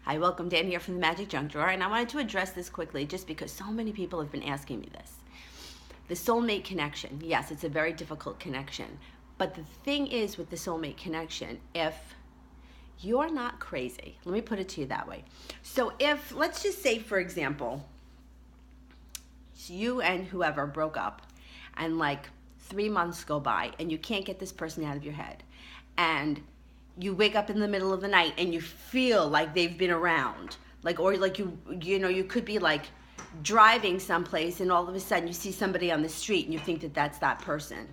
Hi, welcome. Dan here from the Magic Junk Drawer, and I wanted to address this quickly just because so many people have been asking me this. The soulmate connection. Yes, it's a very difficult connection. But the thing is with the soulmate connection, if you're not crazy, let me put it to you that way. So if, let's just say, for example, you and whoever broke up and like 3 months go by and you can't get this person out of your head, and you wake up in the middle of the night and you feel like they've been around, like, or like you could be like driving someplace and all of a sudden you see somebody on the street and you think that that's that person.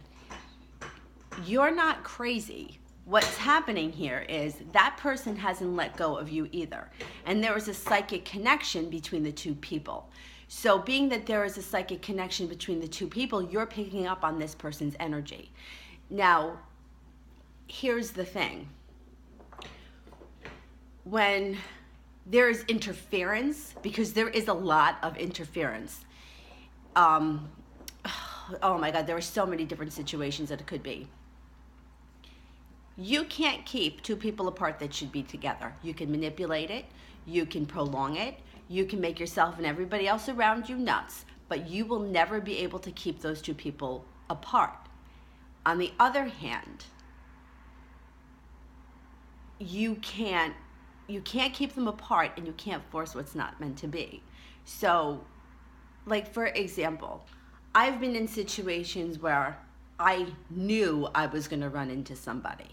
You're not crazy. What's happening here is that person hasn't let go of you either, and there is a psychic connection between the two people. So being that there is a psychic connection between the two people, you're picking up on this person's energy. Now, here's the thing. When there is interference, because there is a lot of interference, oh my God, there are so many different situations that it could be. You can't keep two people apart that should be together. You can manipulate it, you can prolong it, you can make yourself and everybody else around you nuts, but you will never be able to keep those two people apart. On the other hand, you can't keep them apart, and you can't force what's not meant to be. So, like, for example, I've been in situations where I knew I was going to run into somebody.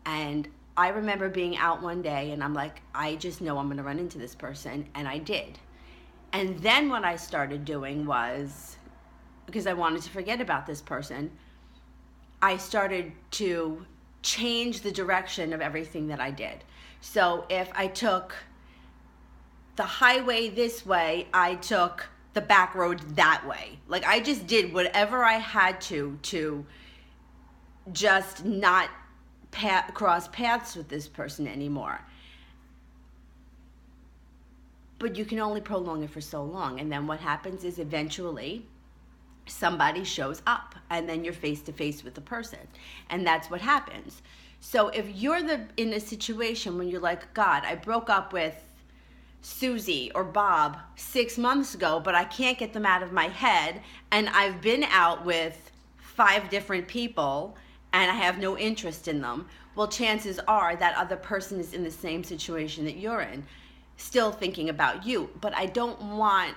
And I remember being out one day and I'm like, I just know I'm going to run into this person. And I did. And then what I started doing was, because I wanted to forget about this person, I started to change the direction of everything that I did. So if I took the highway this way, I took the back road that way. Like, I just did whatever I had to just not cross paths with this person anymore. But you can only prolong it for so long. And then what happens is eventually somebody shows up and then you're face to face with the person. And that's what happens. So if you're in a situation when you're like, God, I broke up with Susie or Bob 6 months ago, but I can't get them out of my head, and I've been out with 5 different people and I have no interest in them, well, chances are that other person is in the same situation that you're in, still thinking about you. But I don't want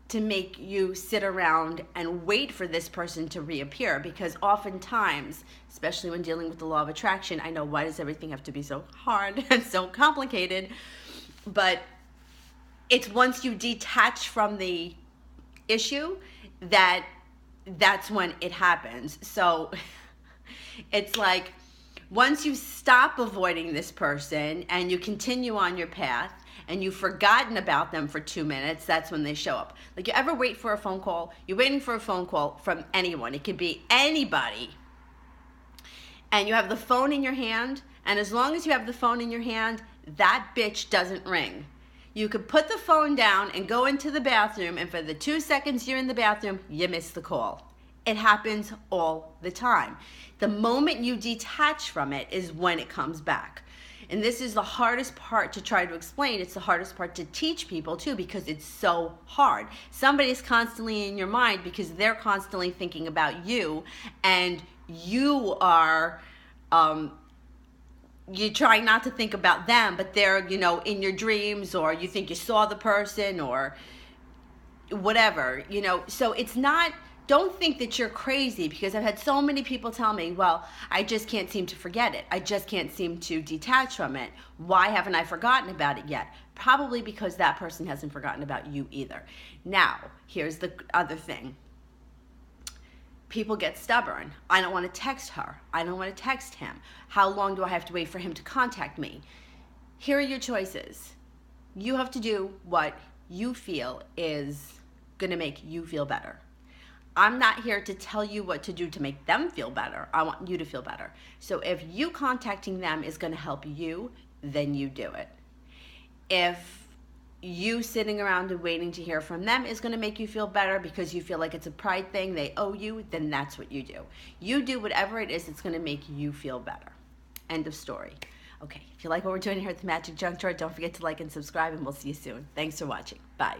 to make you sit around and wait for this person to reappear, because oftentimes, especially when dealing with the law of attraction, I know, why does everything have to be so hard and so complicated? But it's once you detach from the issue that's when it happens. So it's like, once you stop avoiding this person and you continue on your path and you've forgotten about them for 2 minutes, that's when they show up. Like, you ever wait for a phone call? You're waiting for a phone call from anyone. It could be anybody. And you have the phone in your hand, and as long as you have the phone in your hand, that bitch doesn't ring. You could put the phone down and go into the bathroom, and for the 2 seconds you're in the bathroom, you miss the call. It happens all the time. The moment you detach from it is when it comes back. And this is the hardest part to try to explain. It's the hardest part to teach people too, because it's so hard. Somebody's constantly in your mind because they're constantly thinking about you, and you are, you're trying not to think about them, but they're, in your dreams, or you think you saw the person or whatever, So it's not, don't think that you're crazy, because I've had so many people tell me, well, I just can't seem to forget it. I just can't seem to detach from it. Why haven't I forgotten about it yet? Probably because that person hasn't forgotten about you either. Now, here's the other thing. People get stubborn. I don't want to text her. I don't want to text him. How long do I have to wait for him to contact me? Here are your choices. You have to do what you feel is going to make you feel better. I'm not here to tell you what to do to make them feel better. I want you to feel better. So if you contacting them is going to help you, then you do it. If you sitting around and waiting to hear from them is going to make you feel better because you feel like it's a pride thing, they owe you, then that's what you do. You do whatever it is that's going to make you feel better. End of story. Okay, if you like what we're doing here at the Magic Junk Drawer, don't forget to like and subscribe, and we'll see you soon. Thanks for watching. Bye.